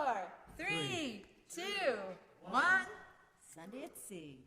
4, 3, 2, 1. Sunday at Sea.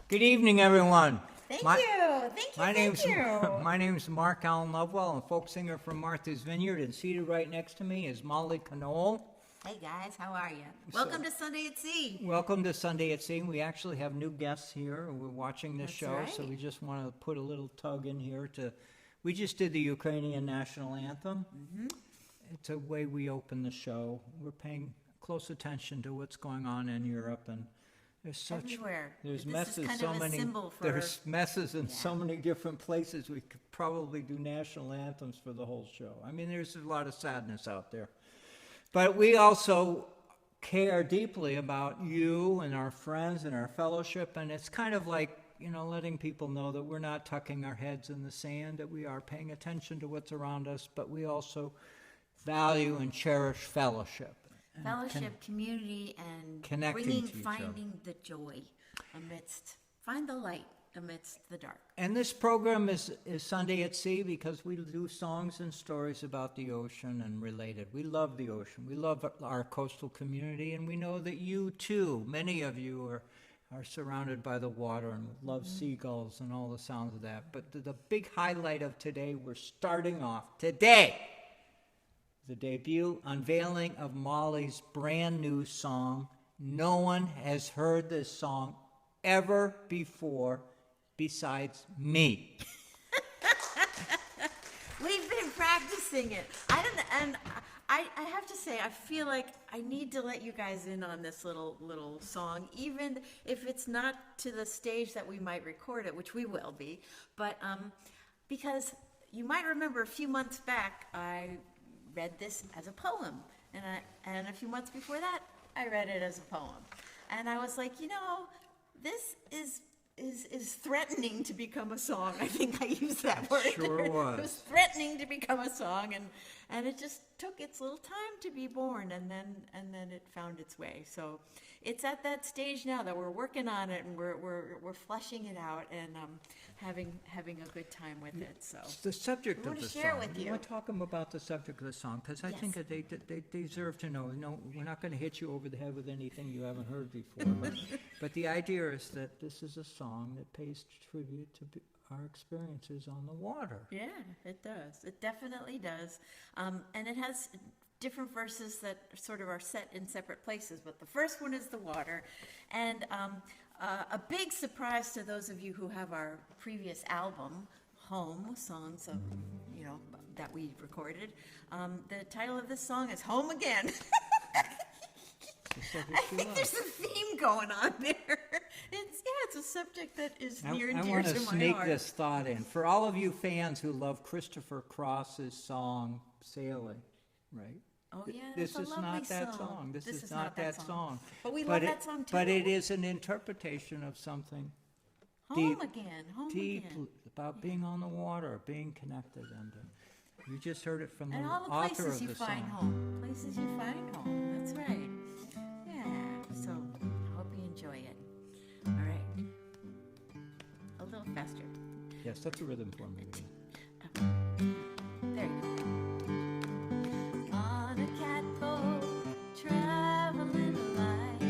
Good evening, everyone. Thank you. My name's Mark Allen Lovewell. I'm a folk singer from Martha's Vineyard, and seated right next to me is Molly Conole. Hey guys, how are you? Welcome to Sunday at Sea. Welcome to Sunday at Sea. We actually have new guests here. We're watching this show, right. So we just want to put a little tug in here to. We just did the Ukrainian national anthem. Mm-hmm. It's a way we open the show. We're paying close attention to what's going on in Europe, and there's everywhere. There's this messes. Is kind so of a many. Symbol for, there's messes in so many different places. We could probably do national anthems for the whole show. I mean, there's a lot of sadness out there, but we also care deeply about you and our friends and our fellowship. And it's kind of like, letting people know that we're not tucking our heads in the sand. That we are paying attention to what's around us, but we also value and cherish fellowship. Fellowship, community, and finding the joy find the light amidst the dark. And this program is Sunday at Sea because we do songs and stories about the ocean and related. We love the ocean. We love our coastal community, and we know that you too, many of you are surrounded by the water and love seagulls and all the sounds of that. But the big highlight of today, we're starting off today. The debut unveiling of Molly's brand new song. No one has heard this song ever before besides me. We've been practicing it. I have to say, I feel like I need to let you guys in on this little song, even if it's not to the stage that we might record it, which we will be. But because you might remember a few months back, I read this as a poem, and a few months before that I read it as a poem, and I was like, this is threatening to become a song. I think I used that word. Sure was. It was threatening to become a song, and it just took its little time to be born, and then it found its way. So it's at that stage now that we're working on it, and we're fleshing it out, and having a good time with it. So the subject of the song. Share with you. I want to talk about the subject of the song because I think that they deserve to know. No, we're not going to hit you over the head with anything you haven't heard before. But the idea is that this is a song that pays tribute to our experiences on the water. Yeah, it does. It definitely does. And it has different verses that sort of are set in separate places. But the first one is the water. And a big surprise to those of you who have our previous album, Home, songs of, that we recorded. The title of this song is Home Again. I think there's a theme going on there. It's a subject that is near and dear to my heart. I want to sneak this thought in. For all of you fans who love Christopher Cross's song, Sailing, right? Oh, yeah, This that's a is lovely not that song. This is not that song. But we love that song, too. But it is an interpretation of something Home again. About being on the water, being connected. And you just heard it from the and all the author places of you the find song. home. Places you find home. That's right. Yeah. So I hope you enjoy it. All right. faster. Yes, that's a rhythm for me. There you go. On a catboat, traveling light.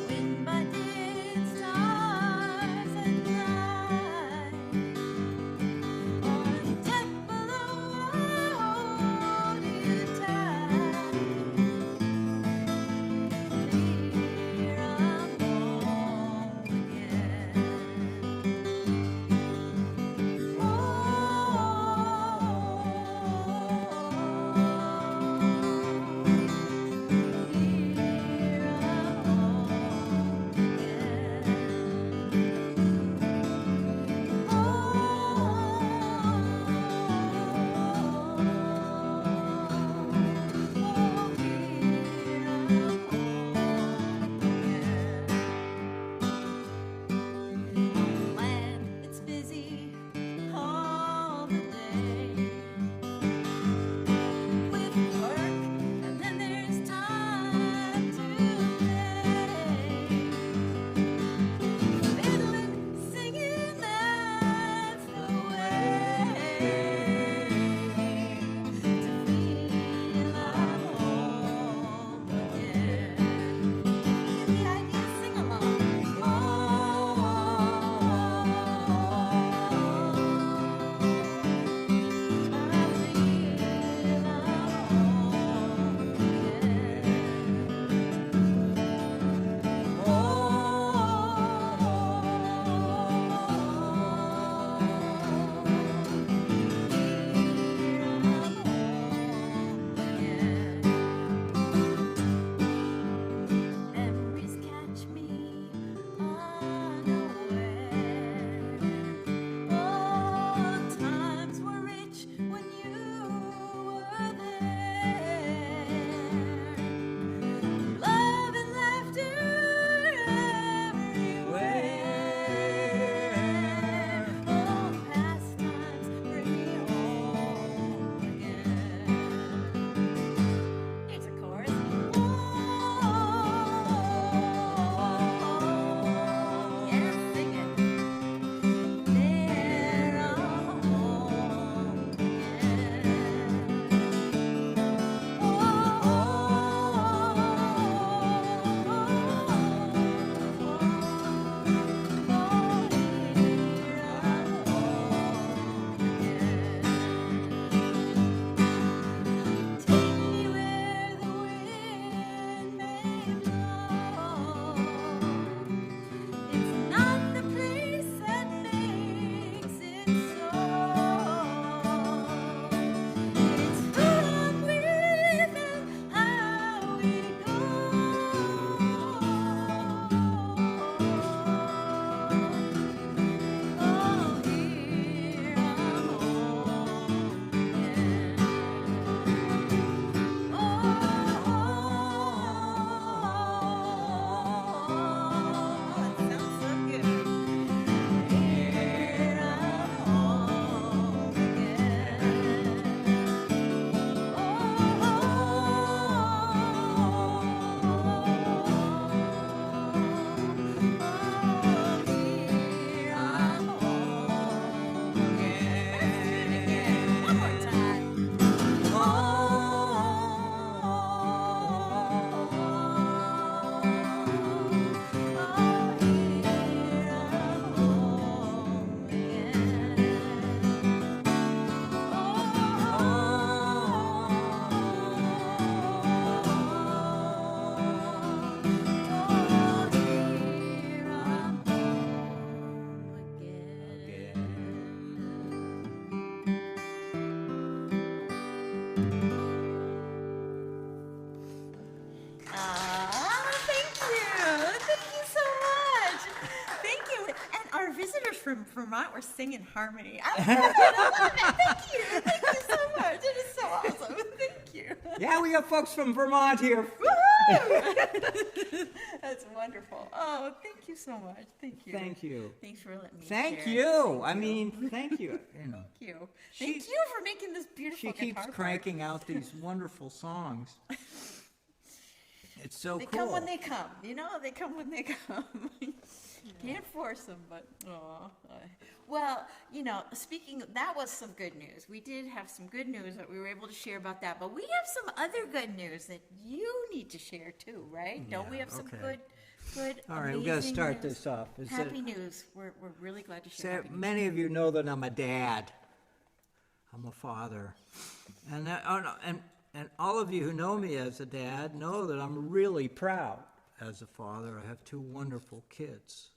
Wind by day and stars at night. On deck below, I hold you tight. Here I'm home again. Land, it's busy all the day with work, and then there's time to play. Fiddling, singing, that's the way to feel I'm home again. Give me ideas, sing along. Memories catch me unaware. Oh, times were rich when you were there. Love and laughter everywhere. Oh, past times bring me home again. Here's a chorus. Yeah, sing it. There I'm home again. Take me where the wind may blow. It's not the place that makes it so. It's who I'm with and how we go. Oh, here I'm home again. That sounds so good. Here I'm home again. Here I'm home again. One more time. Thank you. Thank you so much. Thank you. And our visitors from Vermont were singing harmony. I love it. Thank you. Thank you so much. It is so awesome. Thank you. Yeah, we got folks from Vermont here. Woohoo! That's wonderful. Oh, thank you so much. Thank you. Thank you. Thanks for letting me Thank share. you. I mean, thank you. You know, Thank you. She- Thank you for making this beautiful she keeps guitar part. cranking out these wonderful songs. It's so They cool. come when they come. You know, they come when they come. Can't force them, but aw. Well, speaking, that was some good news. We did have some good news that we were able to share about that, but we have some other good news that you need to share too, right? Don't we have some okay. good, All right, we got to amazing start news? this off. Happy news. We're really glad to share happy news. Many of you know that I'm a dad. I'm a father. And all of you who know me as a dad know that I'm really proud as a father. I have two wonderful kids,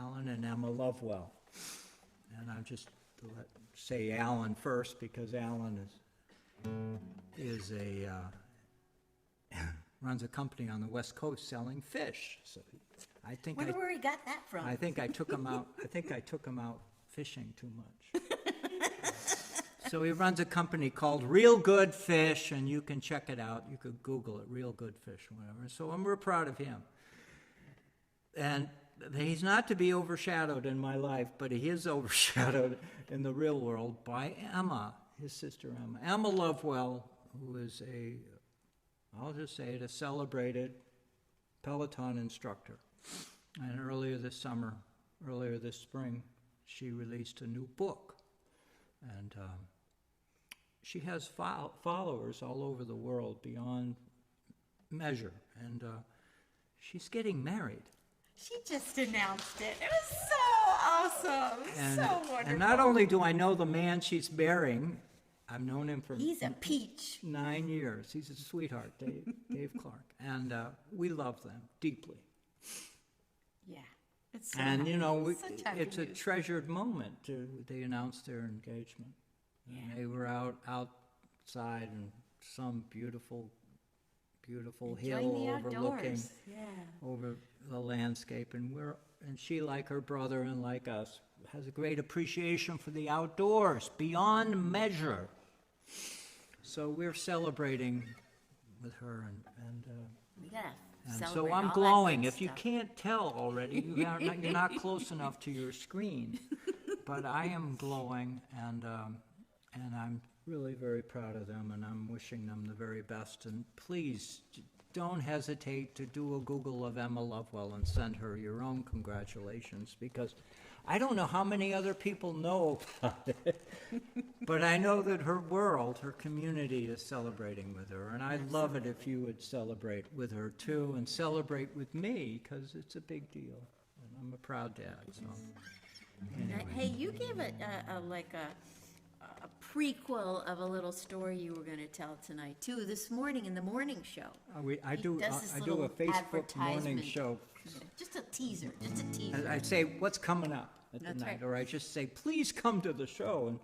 Alan and Emma Lovewell. And I'm just to say Alan first because Alan runs a company on the West Coast selling fish. So I think Wonder where he got that from. I think I took him out fishing too much. So he runs a company called Real Good Fish, and you can check it out. You could Google it, Real Good Fish, whatever. So I'm real proud of him. And he's not to be overshadowed in my life, but he is overshadowed in the real world by Emma, his sister Emma. Emma Lovewell, who is I'll just say it, a celebrated Peloton instructor. And earlier this spring, she released a new book. And she has followers all over the world beyond measure. And she's getting married. She just announced it. It was so awesome. So wonderful. And not only do I know the man she's marrying, I've known him for He's a peach. 9 years. He's a sweetheart, Dave Clark. And we love them deeply. Yeah. It's so And, happy. it's a treasured moment. They announced their engagement. Yeah. And they were outside in some beautiful Enjoying hill the overlooking outdoors. Yeah. over the landscape. And she, like her brother and like us, has a great appreciation for the outdoors, beyond measure. So we're celebrating with her, and We gotta so celebrate I'm all that glowing. good If you stuff. can't tell already, you're not close enough to your screen, but I am glowing, and I'm really very proud of them, and I'm wishing them the very best. And please don't hesitate to do a Google of Emma Lovewell and send her your own congratulations, because I don't know how many other people know about it, but I know that her community is celebrating with her, and I'd love it if you would celebrate with her too, and celebrate with me, because it's a big deal, and I'm a proud dad, so. Anyway. Hey, you gave a prequel of a little story you were going to tell tonight too. This morning in the morning show. I He do does this a little Facebook morning advertisement. show. Just a teaser. Just a teaser. I say, what's coming up at the That's night? right. Or I just say, please come to the show. And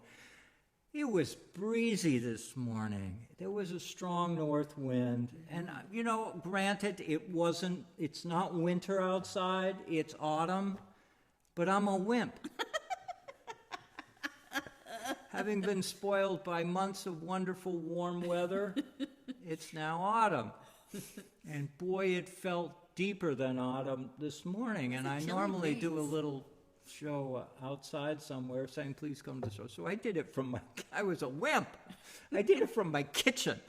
it was breezy this morning. There was a strong north wind. And, granted, it's not winter outside, it's autumn, but I'm a wimp. Having been spoiled by months of wonderful warm weather, it's now autumn. And boy, it felt deeper than autumn this morning. And I chilly normally do a breeze. little show outside somewhere saying, please come to the show. So I did it I was a wimp. I did it from my kitchen.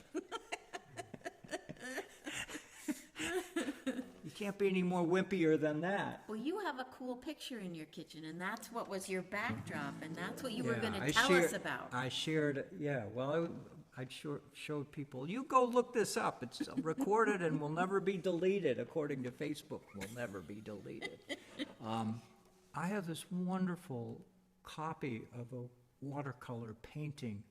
You can't be any more wimpier than that. Well, you have a cool picture in your kitchen, and that's what was your backdrop, and that's what you were going I to tell us about. I shared, I showed people, you go look this up. It's recorded and will never be deleted, according to Facebook, will never be deleted. I have this wonderful copy of a watercolor painting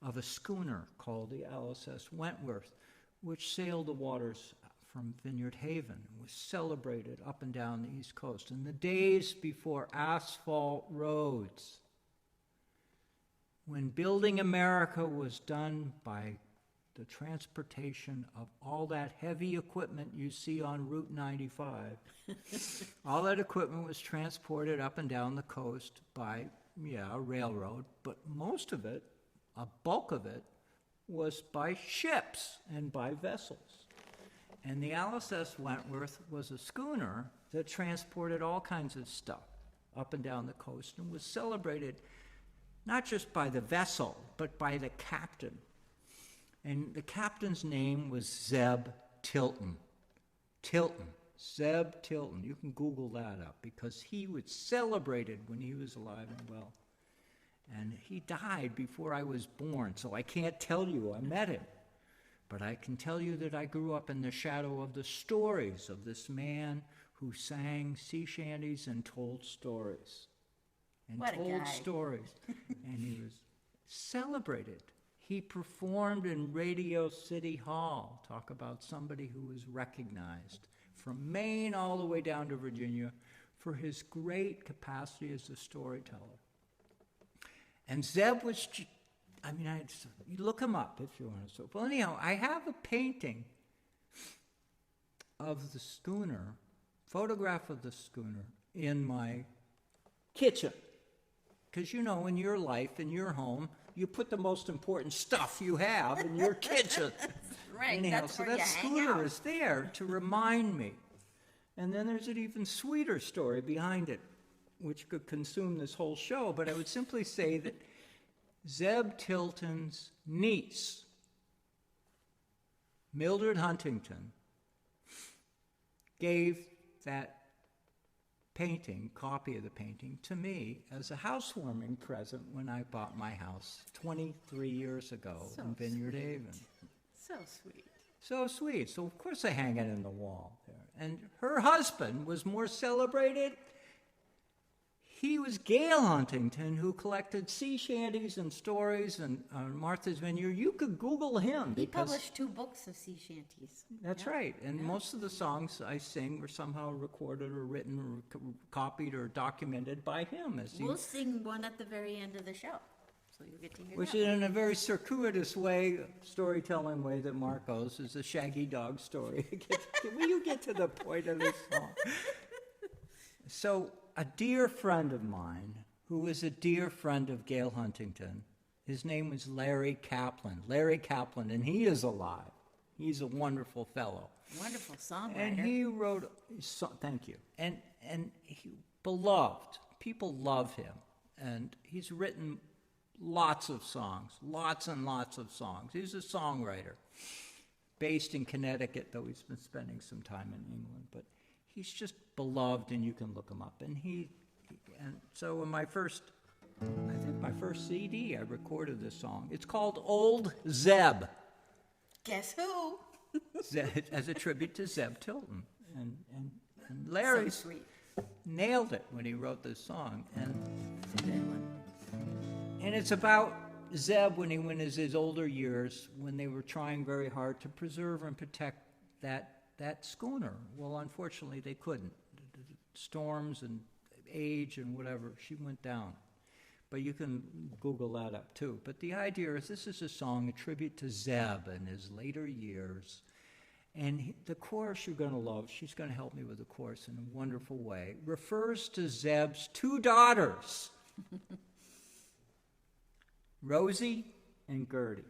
of a schooner called the LSS Wentworth, which sailed the waters from Vineyard Haven and was celebrated up and down the East Coast in the days before asphalt roads, when building America was done by the transportation of all that heavy equipment you see on Route 95. All that equipment was transported up and down the coast by, a railroad, but most of it, a bulk of it, was by ships and by vessels. And the LSS Wentworth was a schooner that transported all kinds of stuff up and down the coast and was celebrated not just by the vessel, but by the captain. And the captain's name was Zeb Tilton. Zeb Tilton. You can Google that up because he was celebrated when he was alive and well. And he died before I was born, so I can't tell you I met him. But I can tell you that I grew up in the shadow of the stories of this man who sang sea shanties and told stories. And What a told guy. stories. And he was celebrated. He performed in Radio City Hall. Talk about somebody who was recognized from Maine all the way down to Virginia for his great capacity as a storyteller. And Zeb was, you look him up if you want to. Well, anyhow, I have a painting of the schooner, photograph of the schooner in my kitchen. Because, you know, in your life, in your home, you put the most important stuff you have in your kitchen. Right, Anyhow, that's so where that you hang schooner out. is there to remind me. And then there's an even sweeter story behind it, which could consume this whole show, but I would simply say that Zeb Tilton's niece, Mildred Huntington, gave that painting, copy of the painting, to me as a housewarming present when I bought my house 23 years ago So in Vineyard Haven. So sweet. So sweet. So of course I hang it in the wall there. And her husband was more celebrated. He was Gail Huntington, who collected sea shanties and stories and Martha's Vineyard. You could Google him. He because published 2 books of sea shanties. That's right. And most of the songs I sing were somehow recorded or written or copied or documented by him. We'll sing one at the very end of the show, so you'll get to hear Which that. is in a very circuitous way, storytelling way that Marcos is a shaggy dog story. Will you get to the point of this song? So a dear friend of mine, who was a dear friend of Gail Huntington, his name was Larry Kaplan. Larry Kaplan, and he is alive. He's a wonderful fellow. Wonderful songwriter. And he wrote, thank you, and he beloved. People love him, and he's written lots of songs, lots and lots of songs. He's a songwriter, based in Connecticut, though he's been spending some time in England. But he's just beloved, and you can look him up. And so in my first CD, I recorded this song. It's called Old Zeb. Guess who? As a tribute to Zeb Tilton. And Larry So sweet. nailed it when he wrote this song. It's a good one. And it's about Zeb when he went his older years, when they were trying very hard to preserve and protect that schooner. Well, unfortunately, they couldn't. Storms and age and whatever, she went down. But you can Google that up too. But the idea is this is a song, a tribute to Zeb in his later years. And the chorus you're going to love, she's going to help me with the chorus in a wonderful way, refers to Zeb's 2 daughters, Rosie and Gertie.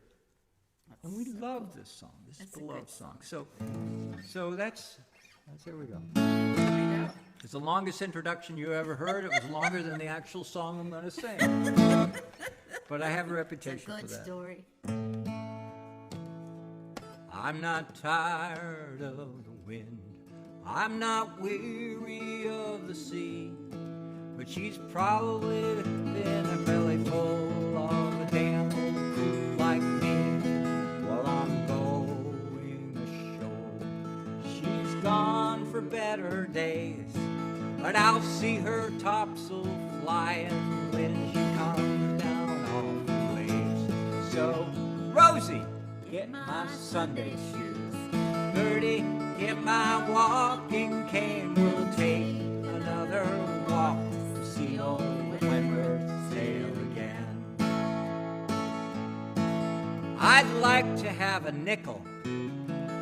And we love this song. This is a beloved song. So that's there we go. There we go. It's the longest introduction you ever heard. It was longer than the actual song I'm going to sing. But I have a reputation It's a for good that. story. I'm not tired of the wind. I'm not weary of the sea. But she's probably been a belly full of a damn old fool like me while I'm going ashore. She's gone for better days, but I'll see her topsail flying when she comes down off the waves. So, Rosie, get my Sunday shoes. Gertie, get my walking cane. We'll take another walk to see old Wentworth sail again. I'd like to have a nickel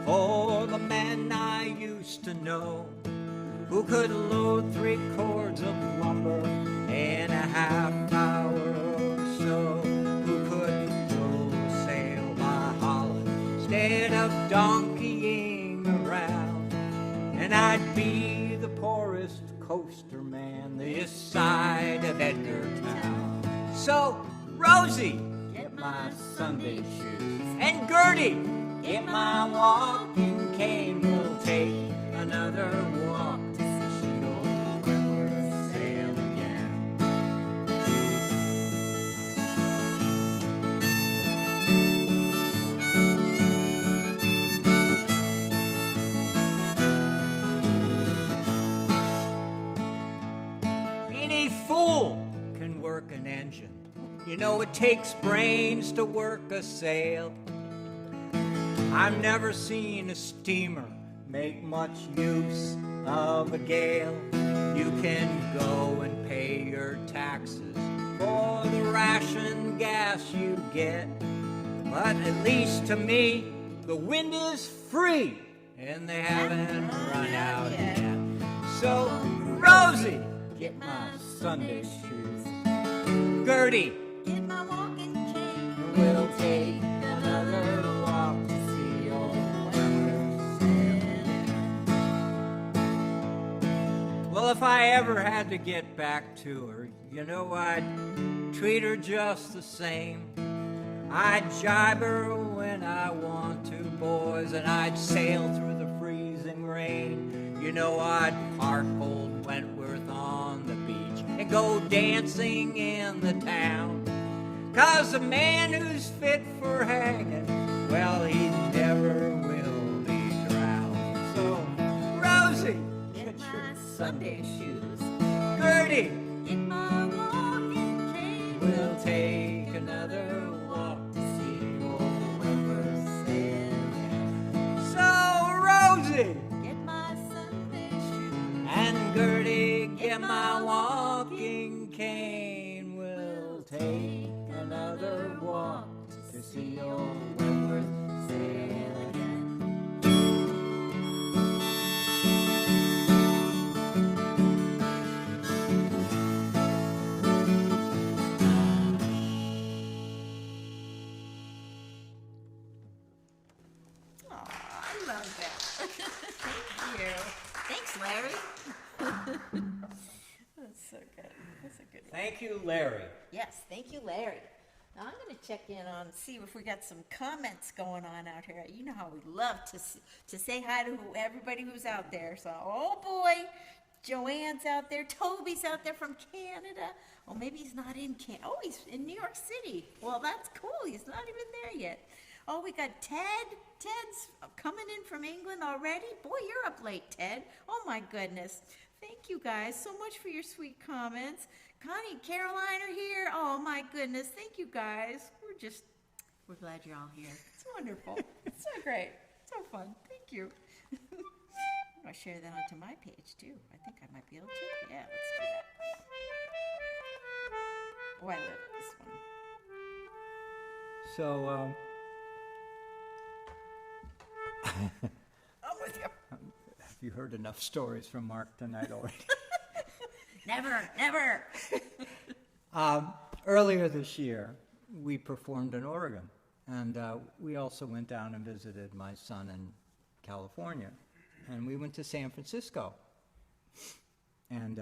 for the man I used to know, who could load 3 cords of lumber in a half hour or so, who could roll a sail by Holland instead of donkeying around. And I'd be the poorest coaster man this side of Edgartown. So, Rosie, get my Sunday shoes. And Gertie, get my walking cane. We'll take another walk fool can work an engine. You know it takes brains to work a sail. I've never seen a steamer make much use of a gale. You can go and pay your taxes for the ration gas you get. But at least to me, the wind is free, and they haven't run out yet. So, Rosie, get my Sunday shoes. Gertie, get my walking cane. we'll take another walk to see old Weber's sailing. Well, if I ever had to get back to her, you know I'd treat her just the same. I'd jibe her when I want to, boys, and I'd sail through the freezing rain. You know I'd park old Wentworth on the beach and go dancing in the town. 'Cause a man who's fit for hanging, well, he never will be drowned. So, Rosie, Get my Sunday shoes. Gertie, Get my walking cane. we'll take another walk to see old Weber's sailing. So, Rosie, Get my Sunday shoes. and Gertie, get my walking cane. We'll take another walk to see old Wentworth sail again. Aw, I love that. Thank you. Thanks, Larry. That's so good. That's a good one. Thank you, Larry. Yes, thank you, Larry. Now I'm going to check in on, see if we got some comments going on out here. You know how we love to say hi to everybody who's out there. So, oh boy, Joanne's out there. Toby's out there from Canada. Well, maybe he's not in Canada. Oh, he's in New York City. Well, that's cool. He's not even there yet. Oh, we got Ted. Ted's coming in from England already. Boy, you're up late, Ted. Oh, my goodness. Thank you guys so much for your sweet comments. Connie and Caroline are here. Oh, my goodness. Thank you guys. We're glad you're all here. It's wonderful. It's so great. So fun. Thank you. I'll share that onto my page, too. I think I might be able to. Yeah, let's do that. Oh, I love this one. So, I'm with you. have you heard enough stories from Mark tonight already? Never. Earlier this year, we performed in Oregon, and we also went down and visited my son in California, and we went to San Francisco, and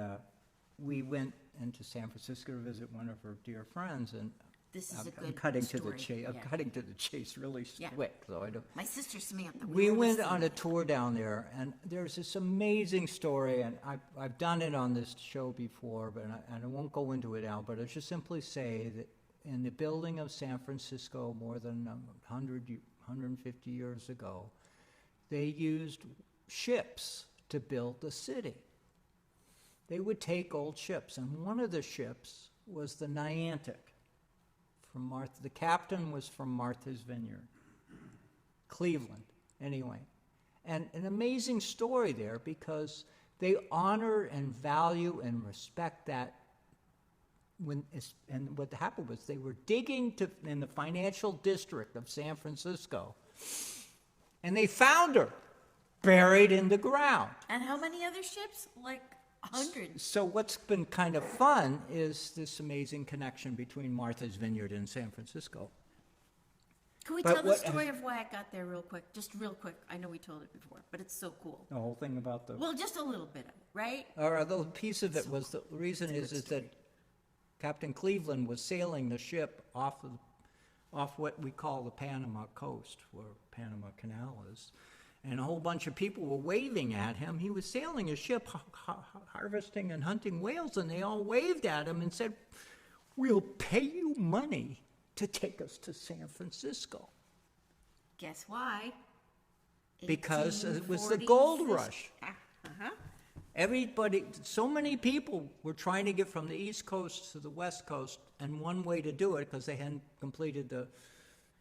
we went into San Francisco to visit one of her dear friends, and This is a I'm good cutting to the story. chase. I'm Yeah. cutting to the chase really Yeah. quick, so I don't. My sister Samantha. We always went see on a that. tour down there, and there's this amazing story, and I've done it on this show before, but I won't go into it now, but I should simply say that in the building of San Francisco more than 150 years ago, they used ships to build the city. They would take old ships, and one of the ships was the Niantic. The captain was from Martha's Vineyard, Cleveland, anyway. And an amazing story there because they honor and value and respect that. And what happened was they were digging in the financial district of San Francisco, and they found her buried in the ground. And how many other ships? Like hundreds. So what's been kind of fun is this amazing connection between Martha's Vineyard and San Francisco. Can we But tell the what- story of why I got there real quick? Just real quick. I know we told it before, but it's so cool. The whole thing about the, Well, just a little bit of it, right? or a little piece of it was, the reason is that Captain Cleveland was sailing the ship off what we call the Panama coast, where Panama Canal is. And a whole bunch of people were waving at him. He was sailing a ship, harvesting and hunting whales, and they all waved at him and said, "We'll pay you money to take us to San Francisco." Guess why? Because it was the gold rush. Uh-huh. Everybody, so many people were trying to get from the East Coast to the West Coast, and one way to do it, because they hadn't completed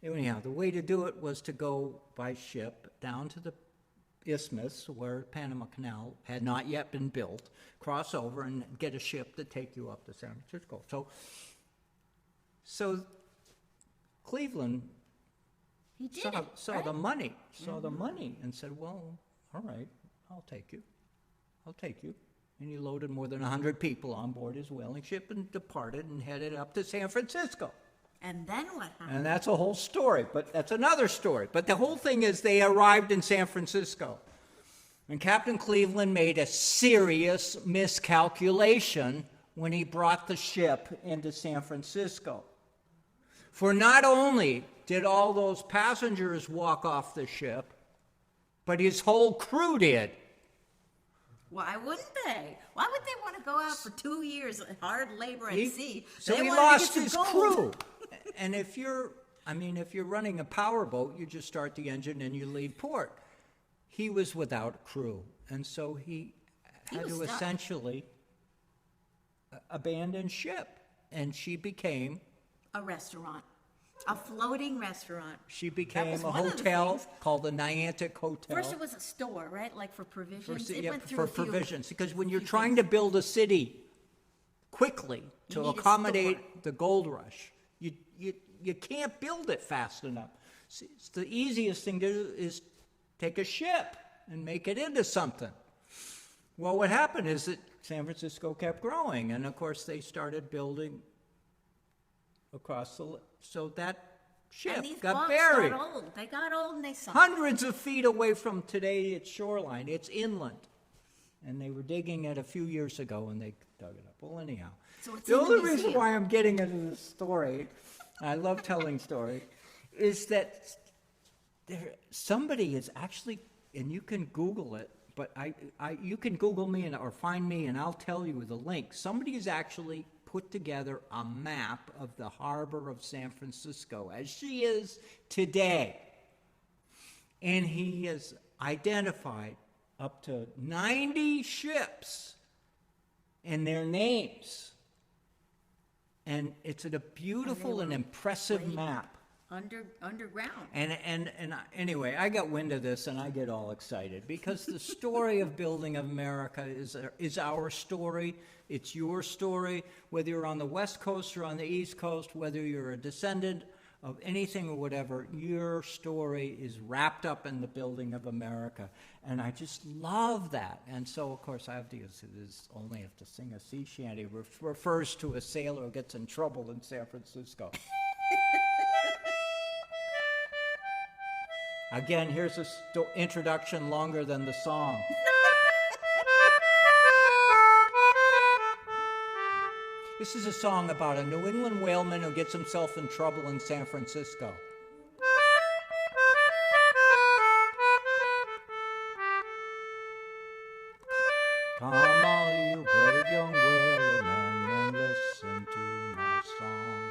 anyhow, the way to do it was to go by ship down to the isthmus where Panama Canal had not yet been built, cross over and get a ship to take you up to San Francisco. So Cleveland He did saw right? the money, and said, well, all right, I'll take you. And he loaded more than 100 people on board his whaling ship and departed and headed up to San Francisco. And then what happened? And that's a whole story, but that's another story. But the whole thing is they arrived in San Francisco. And Captain Cleveland made a serious miscalculation when he brought the ship into San Francisco. For not only did all those passengers walk off the ship, but his whole crew did. Why wouldn't they? Why would they want to go out for 2 years of hard labor at sea? So They he wanted to lost get his some gold. crew. And if you're running a power boat, you just start the engine and you leave port. He was without a crew, and so he had was to stuck. essentially abandon ship, and she became A restaurant. A floating restaurant. a was one of the hotel things. called the Niantic Hotel. First it was a store, right? Like for provisions. First, It yeah, went through for a few- provisions, because when you're few trying things. to build a city quickly to need a accommodate store. the gold rush, you can't build it fast enough. See, it's the easiest thing to do is take a ship and make it into something. Well, what happened is that San Francisco kept growing, and of course they started building across so that ship And these got blocks buried. got old. They got old and they sunk. Hundreds of feet away from today's shoreline. It's inland. And they were digging it a few years ago and they dug it up. Well, anyhow. So it's The in the only reason museum. why I'm getting into this story, I love telling stories, is that somebody is actually, and you can Google it, but you can Google me or find me and I'll tell you the link. Somebody has actually put together a map of the harbor of San Francisco as she is today. And he has identified up to 90 ships and their names. And it's a beautiful and impressive laid map. Underground. Anyway, I got wind of this and I get all excited because the story of building America is our story. It's your story, whether you're on the West Coast or on the East Coast, whether you're a descendant of anything or whatever, your story is wrapped up in the building of America. And I just love that. And so, of course, I only have to sing a sea shanty, which refers to a sailor who gets in trouble in San Francisco. Again, here's a introduction longer than the song. This is a song about a New England whaleman who gets himself in trouble in San Francisco. Come all you brave young whalemen and listen to my song.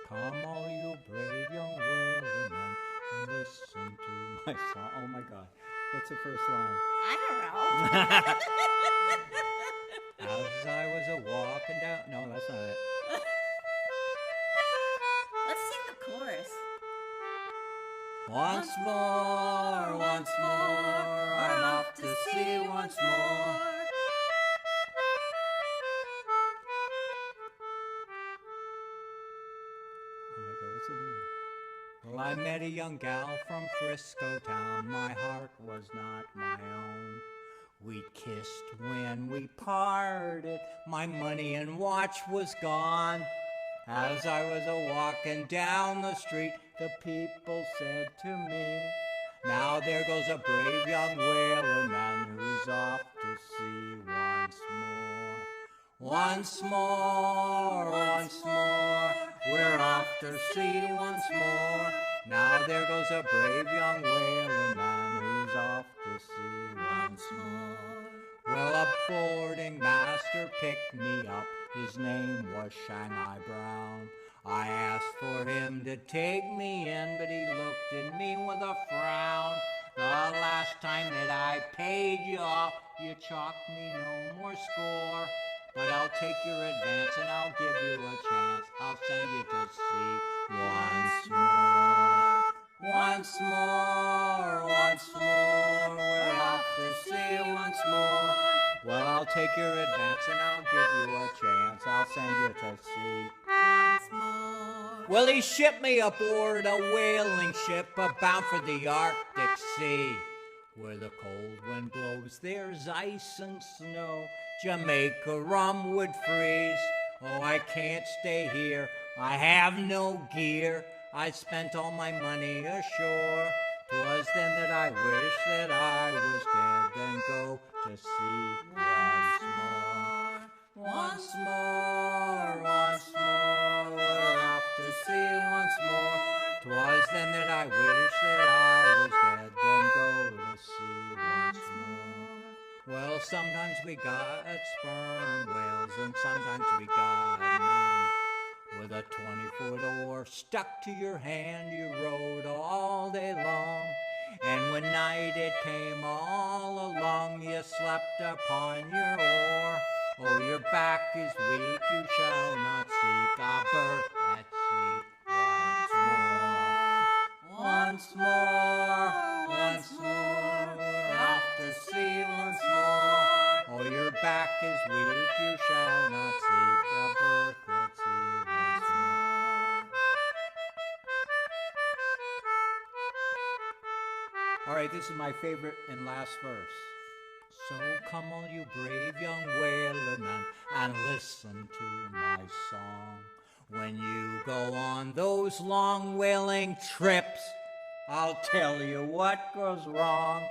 Come all you brave young whalemen and listen to my song. Oh my God, what's the first line? I don't know. As I was a walking down. No, that's not it. Let's sing the chorus. Once more, I'm off to sea once more. Oh my God, what's it mean? Well, I met a young gal from Frisco town. My heart was not my own. We kissed when we parted. My money and watch was gone. As I was a-walking down the street, the people said to me, now there goes a brave young whaler man who's off to sea once more. Once more, we're off to sea once more. Now there goes a brave young whaler man who's off to sea once forwarding master picked me up. His name was Shanghai Brown. I asked for him to take me in, but he looked at me with a frown. The last time that I paid you off, you chalked me no more score. But I'll take your advance and I'll give you a chance. I'll send you to sea once more. Once more, once more, we're off to sea once more. Well, I'll take your advance and I'll give you a chance. I'll send you to sea Once more. well, he shipped me aboard a whaling ship bound for the Arctic Sea. Where the cold wind blows, there's ice and snow. Jamaica rum would freeze. Oh, I can't stay here. I have no gear. I spent all my money ashore. 'Twas then that I wished that I was dead. Then go to sea once more. Once more, once more, we're off to sea once more. 'Twas then that I wished that I was dead. Then go to sea once more. Well, sometimes we got sperm whales and sometimes we got none. With a 20-foot oar stuck to your hand, you rowed all day long. And when night it came all along, you slept upon your oar. Oh, your back is weak, you shall not seek a berth at sea once more. Once more, we're off to sea once more. Oh, your back is weak, you shall not seek a berth at sea once more. All right, this is my favorite and last verse. So come all you brave young whalermen and listen to my song. When you go on those long whaling trips, I'll tell you what goes wrong.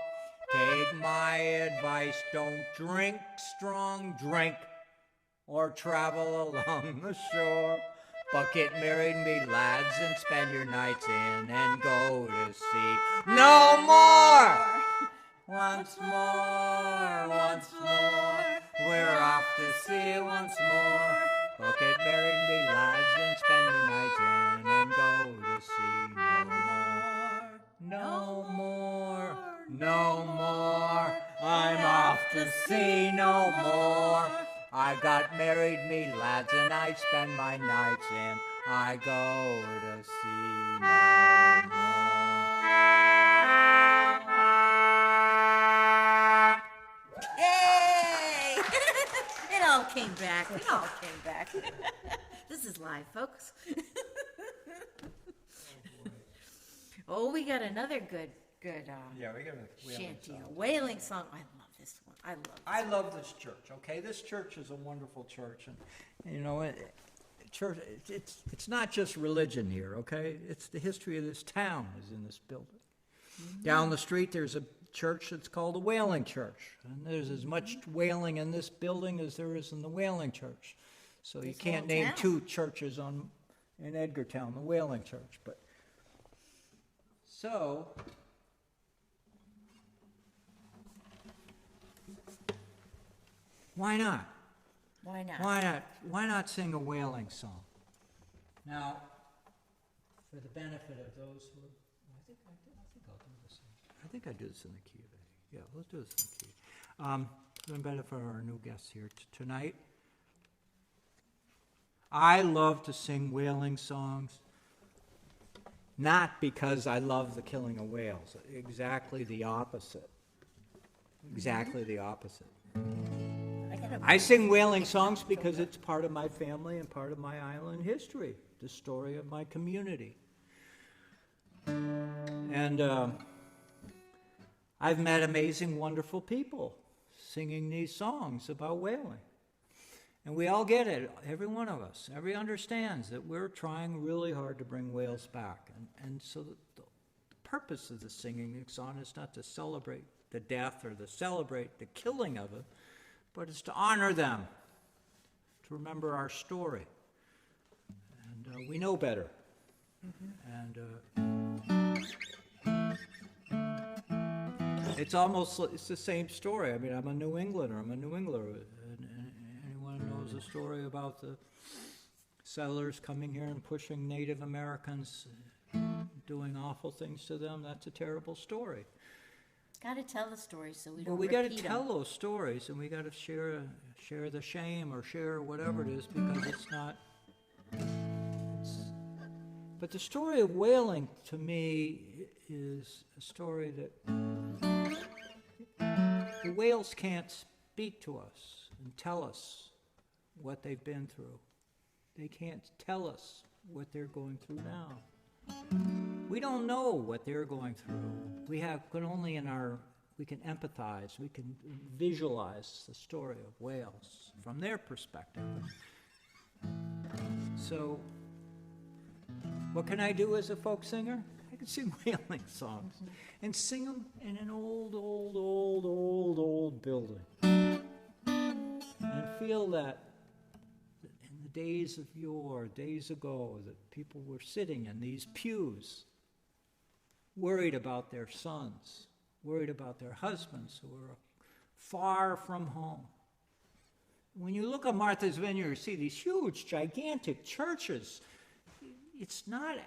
Take my advice, don't drink strong drink or travel along the shore. But get married, me lads, and spend your nights in and go to sea no more. Once more, we're off to sea once more. But get married, me lads, and spend your nights in and go to sea no more. No more, I'm off to sea no more. I got married, me lads, and I spend my nights in. I go to sea no more. Hey! It all came back. It all came back. This is live, folks. Oh, we got another good Yeah, we got a shanty, a whaling song. I love this one. I love this church. Okay, this church is a wonderful church, and you know, church. It's not just religion here. Okay, it's the history of this town is in this building. Mm-hmm. Down the street, there's a church that's called the Whaling Church, and there's as much whaling in this building as there is in the Whaling Church. So you can't name two churches in Edgartown, the Whaling Church, but so. Why not? Why not? Why not sing a whaling song? Now, for the benefit of those who, I think I'll do this. I think I do this in the key of A. Yeah, let's do this in the key. For the benefit of our new guests here tonight, I love to sing whaling songs, not because I love the killing of whales. Exactly the opposite. Exactly the opposite. I sing whaling songs because it's part of my family and part of my island history, the story of my community. And I've met amazing, wonderful people singing these songs about whaling. And we all get it, every one of us. Everybody understands that we're trying really hard to bring whales back. And so the purpose of the singing song is not to celebrate the death or to celebrate the killing of it, but it's to honor them, to remember our story. And we know better. Mm-hmm. And it's the same story. I mean, I'm a New Englander. And anyone knows the story about the settlers coming here and pushing Native Americans, doing awful things to them? That's a terrible story. Got to tell the story so we Well, don't we repeat got to tell those stories, and we got to share the shame or share whatever it is, because it's not. But the story of whaling, to me, is a story that the whales can't speak to us and tell us what they've been through. They can't tell us what they're going through now. We don't know what they're going through. We can empathize, we can visualize the story of whales from their perspective. So, what can I do as a folk singer? I can sing whaling songs and sing them in an old building and feel that in the days of yore, days ago, that people were sitting in these pews worried about their sons, worried about their husbands who were far from home. When you look at Martha's Vineyard, you see these huge, gigantic churches. It's not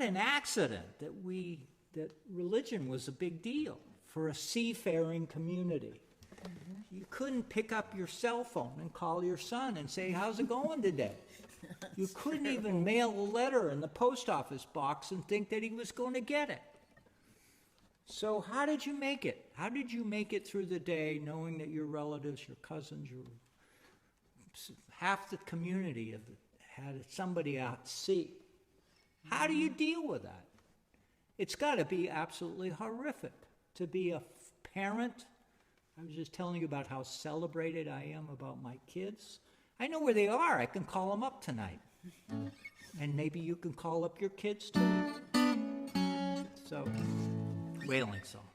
an accident that religion was a big deal for a seafaring community. Mm-hmm. You couldn't pick up your cell phone and call your son and say, "How's it going today?" You couldn't even mail a letter in the post office box and think that he was going to get it. So how did you make it? How did you make it through the day knowing that your relatives, your cousins, half the community had somebody out at sea? How do you deal with that? It's got to be absolutely horrific to be a parent. I was just telling you about how celebrated I am about my kids. I know where they are. I can call them up tonight. And maybe you can call up your kids too. So, whaling song.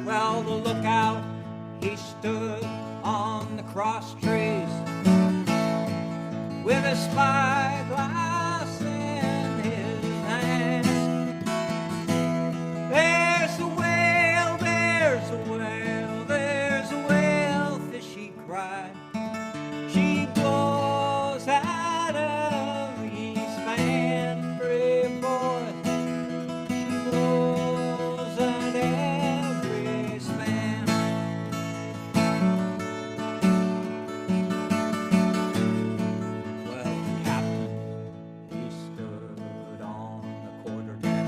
Well, the lookout, he stood on the cross trees with a spyglass in his hand. There's a whale, there's a whale, there's a whale, fish, he cried. She blows out of the east fan, brave boy. She blows out every span. Well, the captain, he stood on the quarterdeck.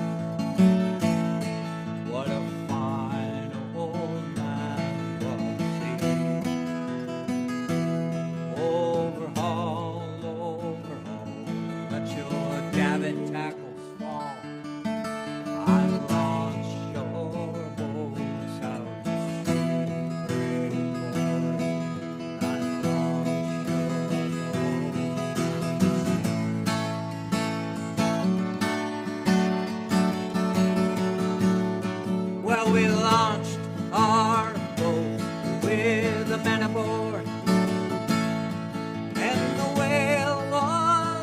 What a fine old man was he. Overhaul, overhaul, let your davit tackles fall. I launch your boats out to sea, brave boy. I launch your boats. Well, we launched our boat with the men aboard, and the whale was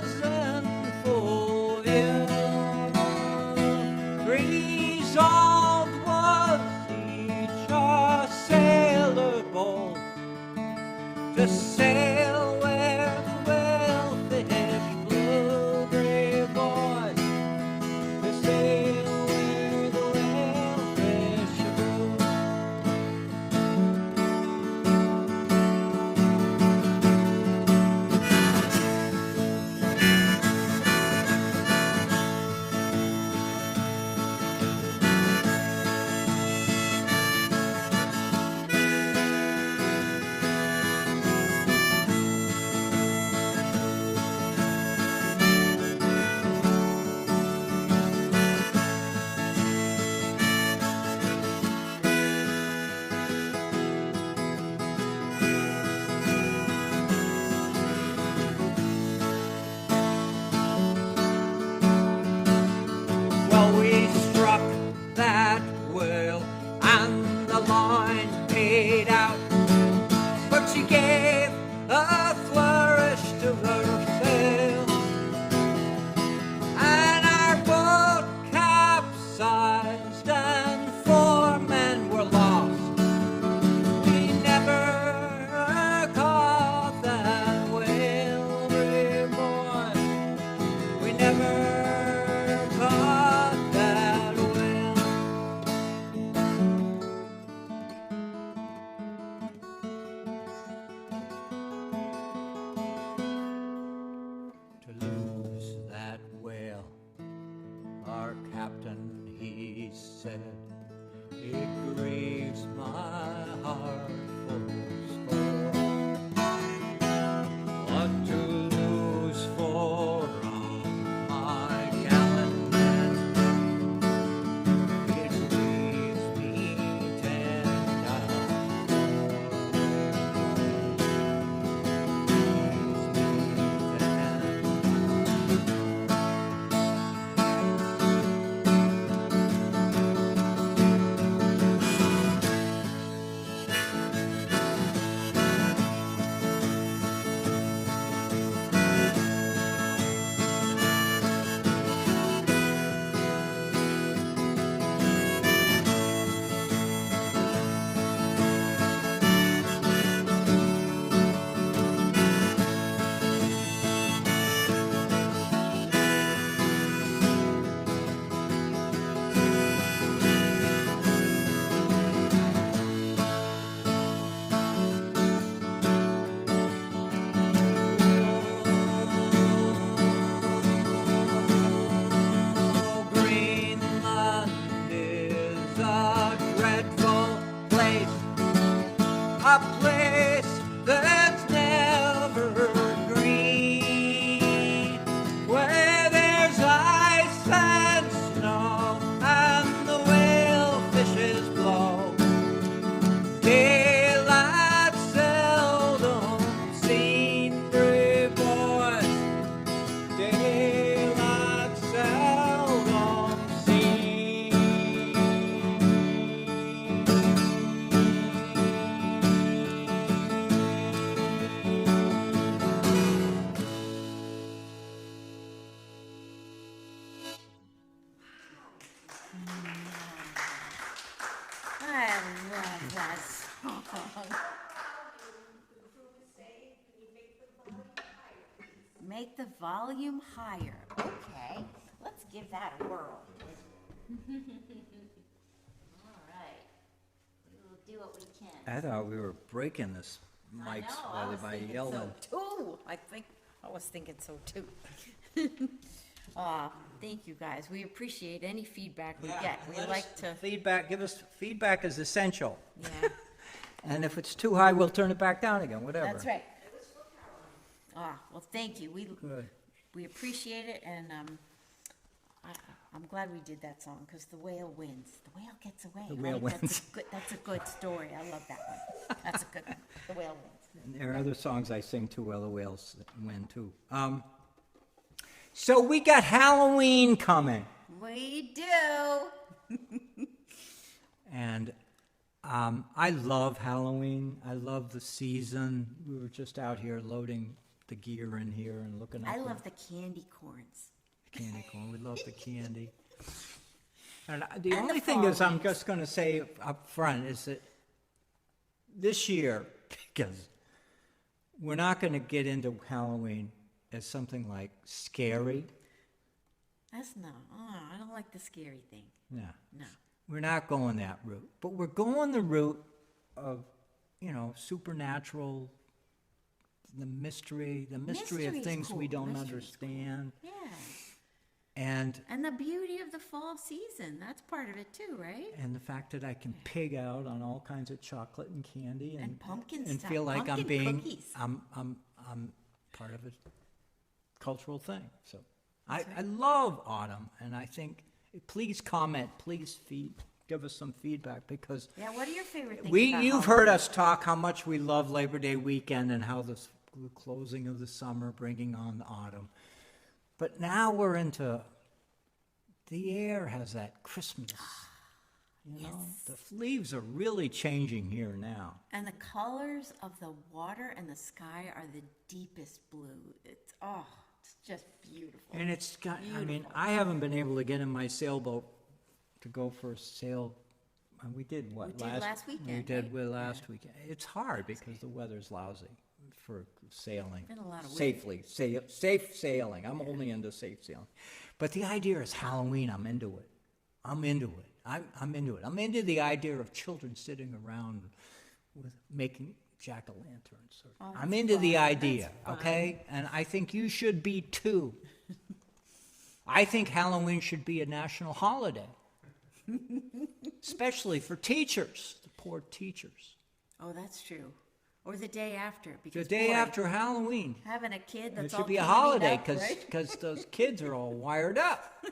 song. Make the volume higher. Okay, let's give that a whirl. All right, we'll do what we can. I thought we were breaking this I mics know, I was by thinking yelling. so too. I was thinking so too. Thank you guys. We appreciate any feedback we get. We like to. Give us feedback is essential. Yeah, And if it's too high, we'll turn it back down again, whatever. that's right. Well, thank you. Good. We appreciate it, and I'm glad we did that song because the whale wins. The whale gets away. The whale wins. That's a good story. I love that one. That's a good one. The whale wins. And there are other songs I sing too, well, the whales win too. So we got Halloween coming. We do. And I love Halloween. I love the season. We were just out here loading the gear in here and looking at I love the candy corns. the candy corn. We love the candy. And the And the only thing is, I'm foliage. just going to say up front is that this year, because we're not going to get into Halloween as something like scary. That's no. I don't like the scary thing. No. No. We're not going that route, but we're going the route of, supernatural, the mystery Mystery of is things we cool. don't Mystery is cool. understand. Yeah. And And the beauty of the fall season. That's part of it too, right? the fact that I can pig out on all kinds of chocolate and candy And pumpkin and stuff, feel like I'm pumpkin being cookies. I'm part of a cultural thing. So I love autumn, and I think please comment, please give us some feedback because Yeah, what are your favorite things about you've Halloween? heard us talk how much we love Labor Day weekend and how the closing of the summer bringing on the autumn. But now we're into the air has that Christmas. The leaves are really changing here now. And the colors of the water and the sky are the deepest blue. It's just beautiful. And it's got, Beautiful. I haven't been able to get in my sailboat to go for a sail. We did what? We did last weekend, We did right? with last weekend. It's hard because the weather's lousy for sailing. Been a lot of wind. Safely, safe sailing. I'm only into safe sailing. But the idea is Halloween. I'm into it. I'm into it. I'm into the idea of children sitting around with making jack-o'-lanterns. I'm that's into the fun. idea, That's fun. okay? And I think you should be too. I think Halloween should be a national holiday, especially for teachers, the poor teachers. Oh, that's true. Or the day after. The Because day boy, after Halloween. having a kid It that's should all be a candied holiday up, right? because those kids are all wired up.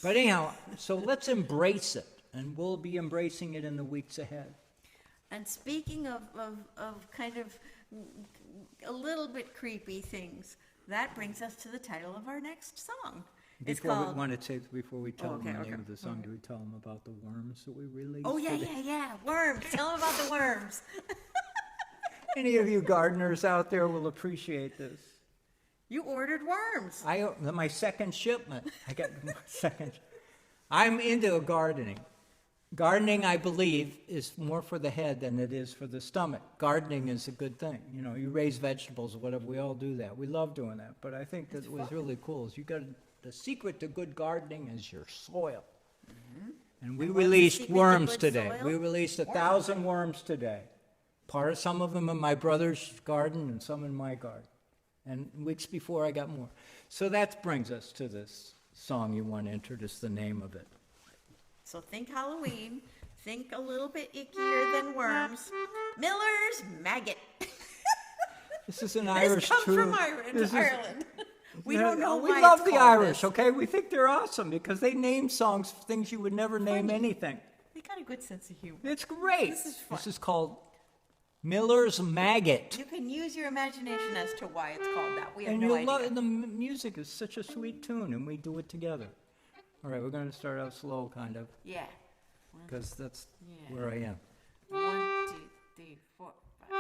But anyhow, so let's embrace it, and we'll be embracing it in the weeks ahead. And speaking of kind of a little bit creepy things, that brings us to the title of our next song. It's Before called. before we tell Okay, them the okay. name of the song, do we tell them about the worms that we released? Oh yeah, today? yeah, worms. Tell them about the worms. Any of you gardeners out there will appreciate this. You ordered worms. My second shipment. I got my second. I'm into gardening. Gardening, I believe, is more for the head than it is for the stomach. Gardening is a good thing. You raise vegetables or whatever. We all do that. We love doing that. But I think that was really cool is the secret to good gardening is your soil. And we And what's the released secret to worms good today. soil? We released 1,000 worms today. Some of them in my brother's garden and some in my garden. And weeks before I got more. So that brings us to this song you want to introduce the name of it. So think Halloween. Think a little bit ickier than worms. Miller's Maggot. This is an This Irish comes tune. from Ireland. We don't know We why love it's the called Irish, this. okay? We think they're awesome because they name songs things you would never name anything. They got a good sense of humor. It's great. This is fun. This is called Miller's Maggot. You can use your imagination as to why it's called that. We have And no you idea. love the music is such a sweet tune, and we do it together. All right, we're going to start out slow, kind of, Yeah. because that's Yeah. where I am. 1, 2, 3, 4, 5, 6.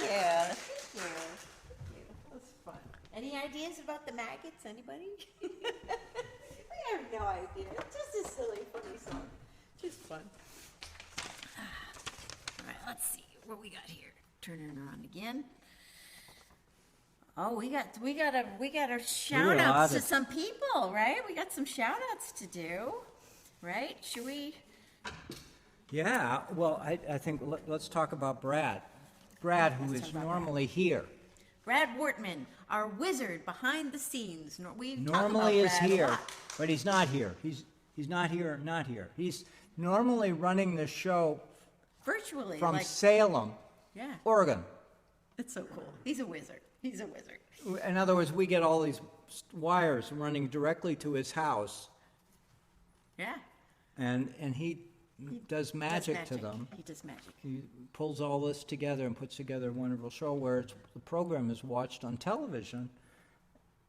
Yeah, thank you. That was fun. Any ideas about the maggots, anybody? I have no idea. It's just a silly, funny song. Just fun. All right, let's see what we got here. Turn it around again. Oh, we got our shout outs to some people, right? We got some shout outs to do, right? Should we? Yeah, well, I think let's talk about Brad. Brad, who is normally here. Brad Wortman, our wizard behind the scenes. We Normally is talk about Brad a here, lot. but he's not here. He's not here, not here. He's normally running the show Virtually, from like, Salem, yeah, Oregon. it's so cool. He's a wizard. He's a wizard. In other words, we get all these wires running directly to his house, Yeah. and he does magic to them. He does magic. He pulls all this together and puts together a wonderful show where the program is watched on television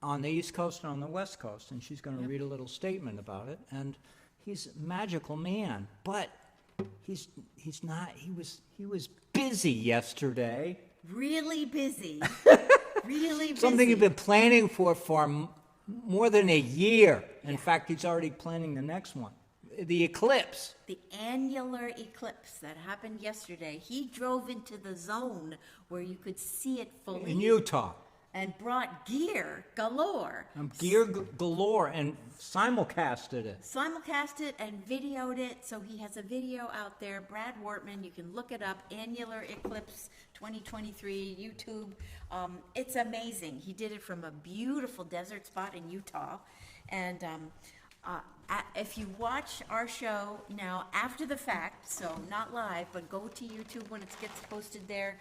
on the East Coast and on the West Coast, and she's going to read a little statement about it. And he's a magical man, but he's not. He was busy yesterday. Really busy. Really busy. Something he'd been planning for more than a year. In fact, he's already planning the next one. The eclipse. The annular eclipse that happened yesterday. He drove into the zone where you could see it fully. In Utah. And brought gear galore. Gear galore, and simulcasted it. Simulcast it and videoed it. So he has a video out there. Brad Wortman, you can look it up. Annular Eclipse 2023, YouTube. It's amazing. He did it from a beautiful desert spot in Utah. And if you watch our show now after the fact, so not live, but go to YouTube when it gets posted there,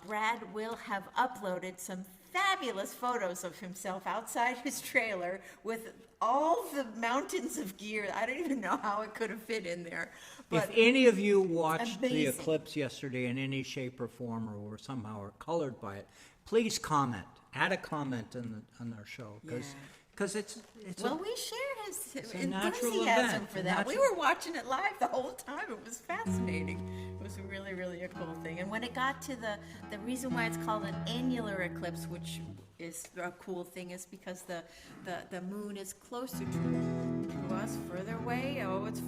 Brad will have uploaded some fabulous photos of himself outside his trailer with all the mountains of gear. I don't even know how it could have fit in there. But if any of you watched the amazing. eclipse yesterday in any shape or form, or were somehow are colored by it, please comment. Add a comment on our show, because it's well, we shared his a natural enthusiasm event, for a that. We natural- were watching it live the whole time. It was fascinating. It was really, really a cool thing. And when it got to the reason why it's called an annular eclipse, which is a cool thing, is because the moon is closer to us, further away. Oh, it's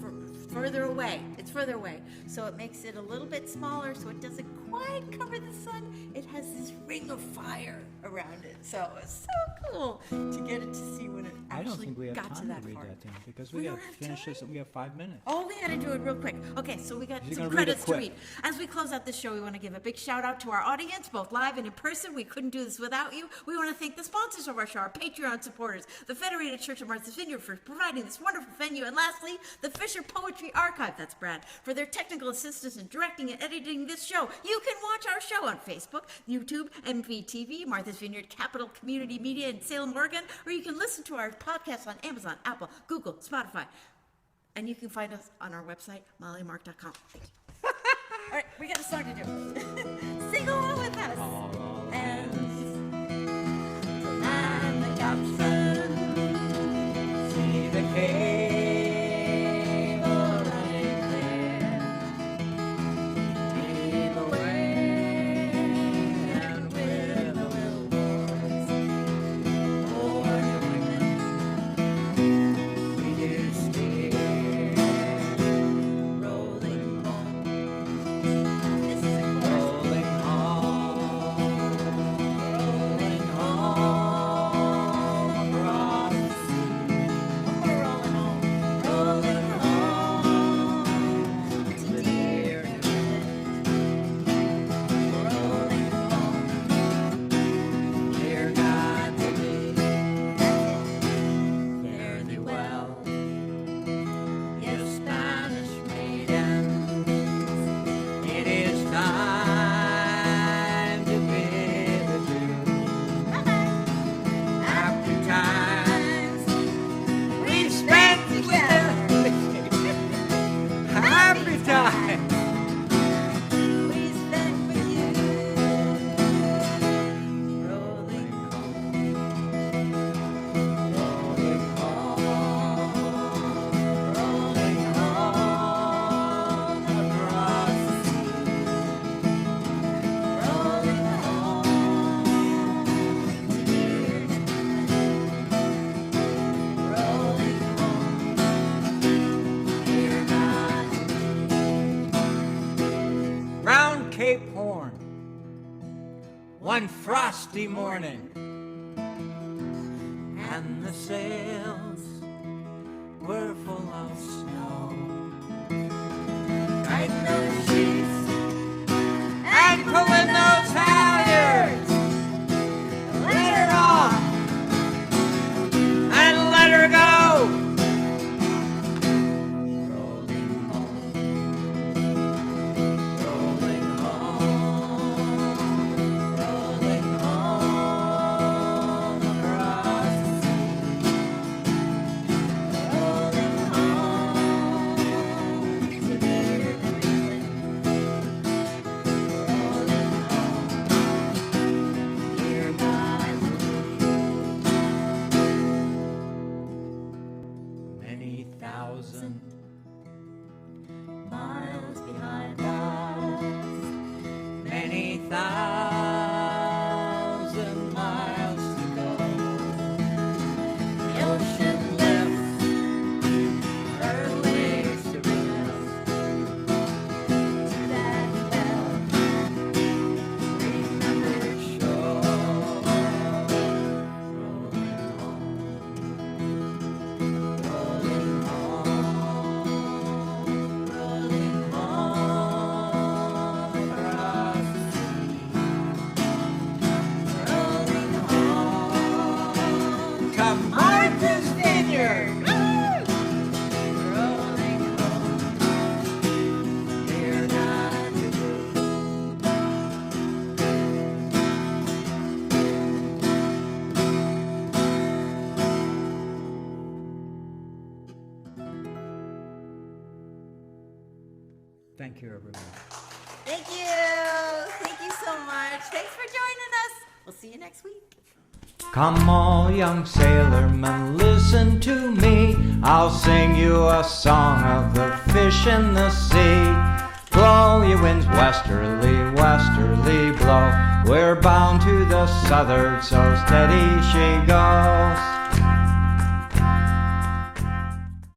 further away. It's further away. So it makes it a little bit smaller, so it doesn't quite cover the sun. It has this ring of fire around it. So it's so cool to get it to see when it I actually don't think we have got to time that to read part. that thing, because We we got don't to have finish this, time? we have 5 minutes. Oh, we gotta do it real quick. Okay, so we got You're some gonna read it credits to quick. read. As we close out this show, we want to give a big shout out to our audience, both live and in person. We couldn't do this without you. We want to thank the sponsors of our show, our Patreon supporters, the Federated Church of Martha's Vineyard for providing this wonderful venue, and lastly, the Fisher Poetry Archive, that's Brad, for their technical assistance in directing and editing this show. You can watch our show on Facebook, YouTube, MVTV, Martha's Vineyard Capital Community Media in Salem, Oregon, or you can listen to our podcast on Amazon, Apple, Google, Spotify. And you can find us on our website, mollymark.com. Thank you. All right, we got a song to do. Sing along with us. And the captain, See the cable running clear. Keep away and with the willows. O'er New England we do steer. rolling home. This is a chorus. Rolling on. one frosty morning, and the sails were full of snow. Tighten those sheets And pull in those halyards, let her off, and let her go. Rolling home, rolling home, rolling home across the sea. rolling home to dear Cleveland. Rolling home, dear God's Many thousand miles behind us. many thousand miles to go. The ocean lifts her waves to bring us to that bell remembered shore. Rolling home, rolling home across the sea. Rolling home To Martha's Vineyard. rolling home, dear God. Thank you, everyone. Thank you. Thank you so much. Thanks for joining us. We'll see you next week. Come all young sailormen, listen to me. I'll sing you a song of the fish in the sea. Blow, ye winds, westerly, westerly blow. We're bound to the southward, so steady she goes.